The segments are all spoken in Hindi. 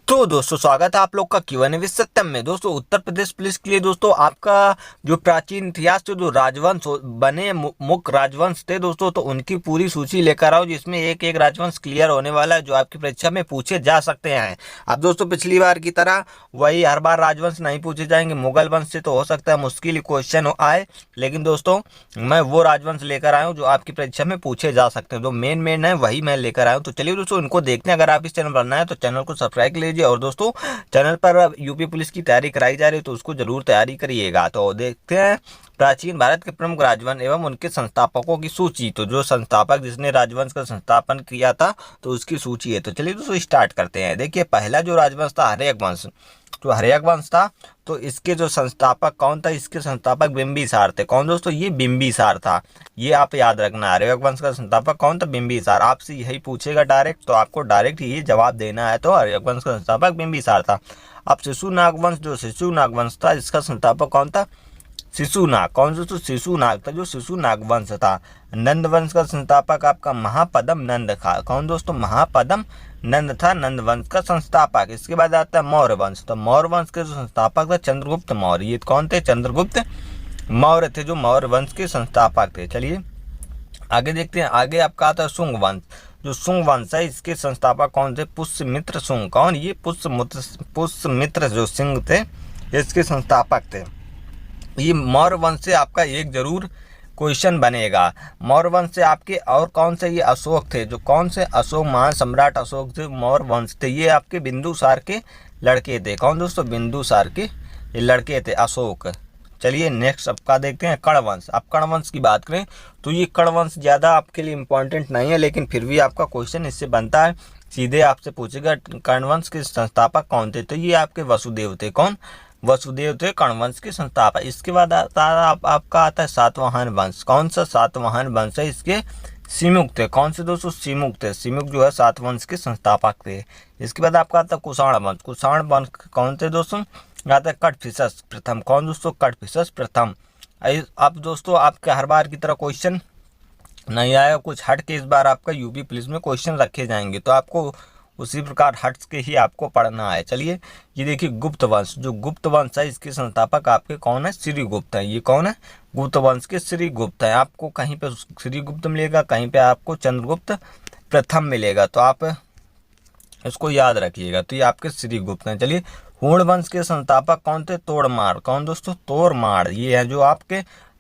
तो दोस्तों स्वागत है आप लोग का क्यूएन विद सत्यम में। दोस्तों उत्तर प्रदेश पुलिस के लिए दोस्तों आपका जो प्राचीन इतिहास से जो राजवंश बने मुख्य राजवंश थे दोस्तों, तो उनकी पूरी सूची लेकर आओ, जिसमें एक एक राजवंश क्लियर होने वाला है जो आपकी परीक्षा में पूछे जा सकते हैं। अब दोस्तों पिछली बार की तरह वही हर बार राजवंश नहीं पूछे जाएंगे। मुगल वंश से तो हो सकता है मुश्किल क्वेश्चन आए, लेकिन दोस्तों मैं वो राजवंश लेकर आया हूँ जो आपकी परीक्षा में पूछे जा सकते हैं। जो मेन है वही मैं लेकर आया हूँ। तो चलिए दोस्तों इनको देखते हैं। अगर आप इस चैनल पर नए हैं तो चैनल को सब्सक्राइब कर लीजिए, और दोस्तों चैनल पर यूपी पुलिस की तैयारी कराई जा रही है तो उसको जरूर तैयारी करिएगा। तो देखते हैं प्राचीन भारत के प्रमुख राजवंश एवं उनके संस्थापकों की सूची। तो जो संस्थापक जिसने राजवंश का संस्थापन किया था तो उसकी सूची है। तो चलिए दोस्तों स्टार्ट करते हैं। देखिए पहला जो राजवंश था हर्यक वंश। तो हर्यक वंश था, तो इसके जो संस्थापक कौन था? इसके संस्थापक बिंबिसार थे। कौन दोस्तों? ये बिंबिसार था। ये आप याद रखना, हर्यक वंश का संस्थापक कौन था? बिंबिसार। आपसे यही पूछेगा डायरेक्ट, तो आपको डायरेक्ट ये जवाब देना है। तो हर्यक वंश का संस्थापक बिंबिसार था। अब शिशुनाग वंश, जो शिशुनाग वंश था, इसका संस्थापक कौन था? शिशुनाग। कौन दोस्तों? शिशुनाग था, जो शिशुनाग वंश था। नंद वंश का संस्थापक आपका महापद्म नंद था। कौन दोस्तों? महापद्म नंद था नंद वंश का संस्थापक। इसके बाद आता है मौर्य वंश। तो मौर्य वंश के जो संस्थापक थे चंद्रगुप्त मौर्य। ये कौन थे? चंद्रगुप्त मौर्य थे, जो मौर्य वंश के संस्थापक थे। चलिए आगे देखते हैं। आगे आपका आता है शुंग वंश। जो शुंग वंश है इसके संस्थापक कौन थे? पुष्यमित्र शुंग। कौन? ये पुष्यमित्र जो सिंह थे इसके संस्थापक थे। ये मौर्य वंश से आपका एक जरूर क्वेश्चन बनेगा। मौर्य वंश से आपके और कौन से? ये अशोक थे। जो कौन से? अशोक, महान सम्राट अशोक थे, मौर्य वंश थे। ये आपके बिंदुसार के लड़के थे। कौन दोस्तों? बिंदुसार के ये लड़के थे, अशोक। चलिए नेक्स्ट आपका देखते हैं कर्ण वंश। अब कर्ण वंश की बात करें तो ये कर्ण वंश ज़्यादा आपके लिए इंपॉर्टेंट नहीं है, लेकिन फिर भी आपका क्वेश्चन इससे बनता है। सीधे आपसे पूछेगा कर्ण वंश के संस्थापक कौन थे? तो ये आपके वसुदेव थे। कौन? वसुदेव थे कर्ण वंश के संस्थापक। इसके बाद आपका आता है सातवाहन वंश। कौन सा? सातवाहन वंश है, इसके सिमुक थे। कौन से दोस्तों? सिमुक थे। सिमुक जो है सातवंश के संस्थापक थे। इसके बाद आपका आता है कुषाण वंश। कुषाण वंश कौन थे दोस्तों? आता है कटफिसस प्रथम। कौन दोस्तों? कटफिसस प्रथम। अब दोस्तों आपके हर बार की तरह क्वेश्चन नहीं आया, कुछ हट के इस बार आपका यूपी पुलिस में क्वेश्चन रखे जाएंगे, तो आपको उसी प्रकार हट के ही आपको पढ़ना है। चलिए ये देखिए गुप्त वंश। जो गुप्त वंश है इसके संस्थापक आपके कौन है? श्रीगुप्त है। ये कौन है? गुप्त वंश के श्रीगुप्त है। आपको कहीं पे श्रीगुप्त मिलेगा, कहीं पे आपको चंद्रगुप्त प्रथम मिलेगा, तो आप इसको याद रखिएगा। तो ये आपके श्रीगुप्त हैं। चलिए हूण वंश के संस्थापक कौन थे? तोड़माड़। कौन दोस्तों? तोड़माड़। ये है जो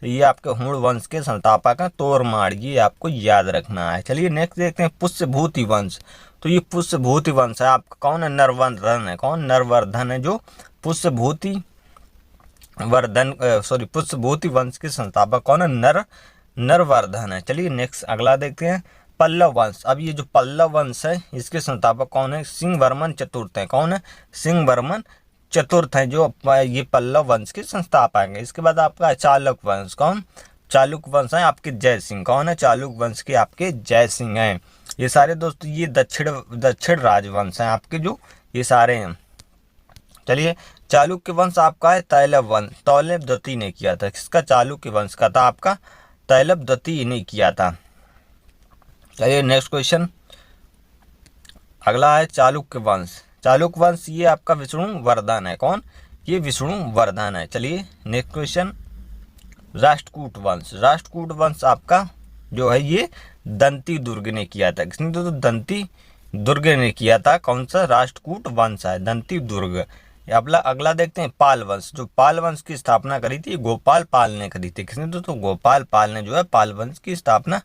ये आपके हूण वंश के संस्थापक हैं, तोड़माड़। ये आपको याद रखना है। चलिए नेक्स्ट देखते हैं पुष्यभूति वंश। तो ये पुष्यभूति वंश है आपका कौन है? नरवर्धन है। कौन? नरवर्धन है, जो पुष्यभूति पुष्यभूति वंश के संस्थापक कौन है? नरवर्धन है। चलिए नेक्स्ट अगला देखते हैं पल्लव वंश। अब ये जो पल्लव वंश है इसके संस्थापक कौन है? सिंहवर्मन चतुर्थ है। कौन है? सिंहवर्मन चतुर्थ है, जो ये पल्लव वंश के संस्थापक है। इसके बाद आपका चालुक्य वंश। कौन? चालुक्य वंश है आपके जय सिंह। कौन है? चालुक्य वंश के आपके जय सिंह हैं। ये सारे दोस्तों ये दक्षिण राजवंश हैं आपके, जो ये सारे हैं। चलिए चालुक्य वंश आपका है तैलव वंश। तैलव द्वितीय ने किया था। किसका? चालुक्य वंश का था आपका तैलव द्वितीय ने किया था। चलिए नेक्स्ट क्वेश्चन अगला है चालुक्य वंश। चालुक्य वंश ये आपका विष्णुवर्धन है। कौन? ये विष्णुवर्धन है। चलिए नेक्स्ट क्वेश्चन राष्ट्रकूट वंश। राष्ट्रकूट वंश आपका जो है ये दंती दुर्ग ने किया था। किसने? तो दंती दुर्ग ने किया था। कौन सा? राष्ट्रकूट वंश है, दंती दुर्ग। अगला देखते हैं पाल वंश। जो पाल वंश की स्थापना करी थी गोपाल पाल ने करी थी। किसने? तो गोपाल पाल ने जो है पाल वंश की स्थापना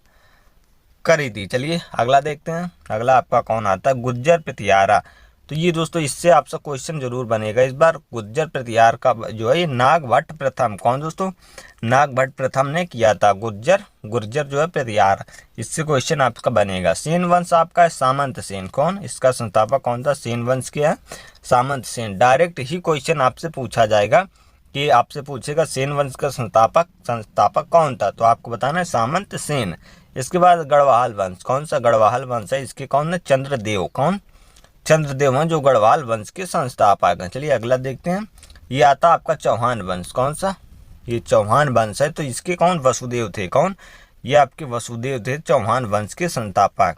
करी थी। चलिए अगला देखते हैं। अगला आपका कौन आता है? गुज्जर प्रतिहारा। तो ये दोस्तों इससे आपसे क्वेश्चन जरूर बनेगा इस बार। गुज्जर प्रतिहार का जो है नागभट्ट प्रथम। कौन दोस्तों? नागभट्ट प्रथम ने किया था गुर्जर जो है प्रतिहार। इससे क्वेश्चन आपका बनेगा। सेन वंश आपका है सामंत सेन। कौन? इसका संस्थापक कौन था? सेन वंश के है सामंत सेन। डायरेक्ट ही क्वेश्चन आपसे पूछा जाएगा कि आपसे पूछेगा सेन वंश का संस्थापक कौन था, तो आपको बताना है सामंत सेन। इसके बाद गढ़वाल वंश। कौन सा? गढ़वाल वंश है, इसके कौन है? चंद्रदेव। कौन? चंद्रदेव हैं, जो गढ़वाल वंश के संस्थापक हैं। चलिए अगला देखते हैं। ये आता आपका चौहान वंश। कौन सा? ये चौहान वंश है, तो इसके कौन? वसुदेव थे। कौन? ये आपके वसुदेव थे, चौहान वंश के संस्थापक।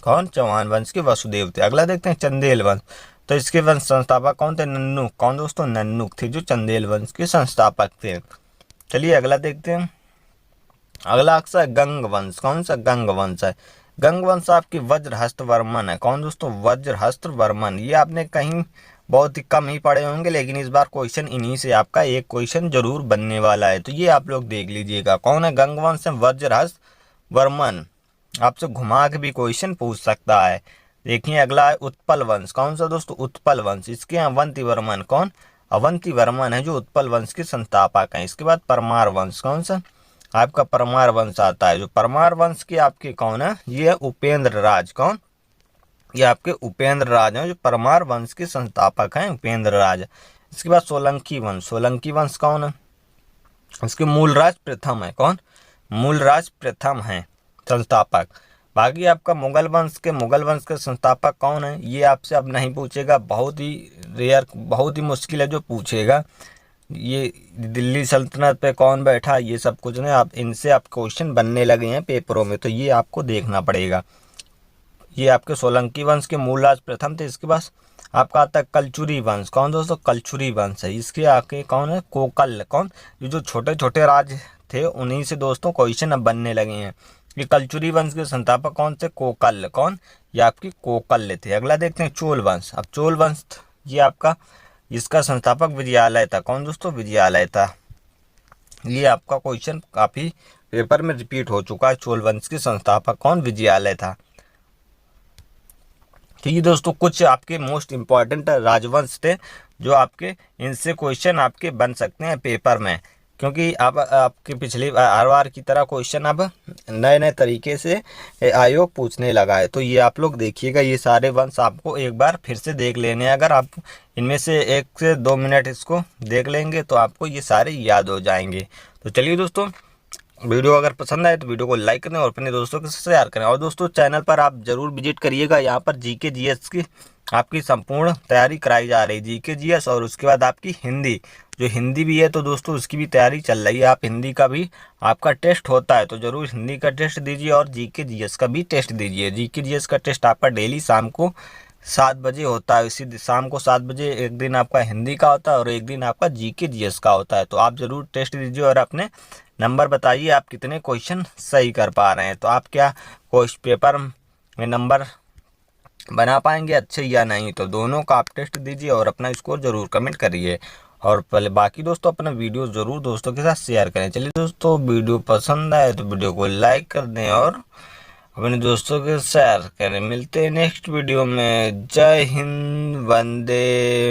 कौन? चौहान वंश के वसुदेव थे। अगला देखते हैं चंदेल वंश। तो इसके वंश संस्थापक कौन थे? नन्नू। कौन दोस्तों? नन्नुक थे जो चंदेल वंश के संस्थापक थे। चलिए अगला देखते हैं। अगला अक्ष है गंग वंश। कौन सा? गंग वंश है। गंग वंश आपकी वज्रहस्त वर्मन है। कौन दोस्तों? वज्रहस्त वर्मन। ये आपने कहीं बहुत ही कम ही पढ़े होंगे, लेकिन इस बार क्वेश्चन इन्हीं से आपका एक क्वेश्चन जरूर बनने वाला है, तो ये आप लोग देख लीजिएगा। कौन है? गंग वंश है वज्रहस्त वर्मन। आपसे घुमा के भी क्वेश्चन पूछ सकता है। देखिए अगला है उत्पल वंश। कौन सा दोस्तों? उत्पल वंश। इसके अवंती वर्मन। कौन? अवंती वर्मन है जो उत्पल वंश के संस्थापक हैं। इसके बाद परमार वंश। कौन सा? आपका परमार वंश आता है। जो परमार वंश के आपके कौन है? ये है उपेंद्र राज। कौन? ये आपके उपेंद्र राज हैं जो परमार वंश के संस्थापक हैं, उपेंद्र राज। इसके बाद सोलंकी वंश। सोलंकी वंश कौन है? इसके मूलराज प्रथम है। कौन? मूलराज प्रथम है संस्थापक। बाकी आपका मुगल वंश के संस्थापक कौन है? ये आपसे अब नहीं पूछेगा, बहुत ही रेयर, बहुत ही मुश्किल है जो पूछेगा। ये दिल्ली सल्तनत पे कौन बैठा, ये सब कुछ नहीं, आप इनसे आप क्वेश्चन बनने लगे हैं पेपरों में, तो ये आपको देखना पड़ेगा। ये आपके सोलंकी वंश के मूलराज प्रथम थे। इसके बाद आपका आता है कलचुरी वंश। कौन दोस्तों? कलचुरी वंश है। इसके आके कौन है? कोकल। कौन? ये जो छोटे छोटे राज थे उन्हीं से दोस्तों क्वेश्चन अब बनने लगे हैं। ये कलचुरी वंश के संस्थापक कौन थे? कोकल। कौन? ये आपकी कोकल थे। अगला देखते हैं चोल वंश। अब चोल वंश ये आपका, इसका संस्थापक विजयालय था। कौन दोस्तों? विजयालय था। ये आपका क्वेश्चन काफी पेपर में रिपीट हो चुका है। चोल वंश के संस्थापक कौन? विजयालय था। तो ये दोस्तों कुछ आपके मोस्ट इम्पॉर्टेंट राजवंश थे जो आपके, इनसे क्वेश्चन आपके बन सकते हैं पेपर में, क्योंकि अब आपके पिछली हर बार की तरह क्वेश्चन अब नए नए तरीके से आयोग पूछने लगा है। तो ये आप लोग देखिएगा, ये सारे वंश आपको एक बार फिर से देख लेने हैं। अगर आप इनमें से 1 से 2 मिनट इसको देख लेंगे तो आपको ये सारे याद हो जाएंगे। तो चलिए दोस्तों, वीडियो अगर पसंद आए तो वीडियो को लाइक करें और अपने दोस्तों के साथ शेयर करें। और दोस्तों चैनल पर आप जरूर विजिट करिएगा। यहाँ पर जीके जीएस की आपकी संपूर्ण तैयारी कराई जा रही है। जीके जीएस और उसके बाद आपकी हिंदी, जो हिंदी भी है तो दोस्तों उसकी भी तैयारी चल रही है। आप हिंदी का भी आपका टेस्ट होता है तो जरूर हिंदी का टेस्ट दीजिए और जीके जीएस का भी टेस्ट दीजिए। जीके जीएस का टेस्ट आपका डेली शाम को 7 बजे होता है। इसी शाम को 7 बजे एक दिन आपका हिंदी का होता है और एक दिन आपका जीके जीएस का होता है। तो आप जरूर टेस्ट दीजिए और अपने नंबर बताइए आप कितने क्वेश्चन सही कर पा रहे हैं। तो आप क्या क्वेश्चन पेपर में नंबर बना पाएंगे अच्छे या नहीं, तो दोनों का आप टेस्ट दीजिए और अपना स्कोर जरूर कमेंट करिए। और पहले बाकी दोस्तों अपना वीडियो जरूर दोस्तों के साथ शेयर करें। चलिए दोस्तों, वीडियो पसंद आए तो वीडियो को लाइक कर दें और अपने दोस्तों के शेयर करें। मिलते हैं नेक्स्ट वीडियो में। जय हिंद, वंदे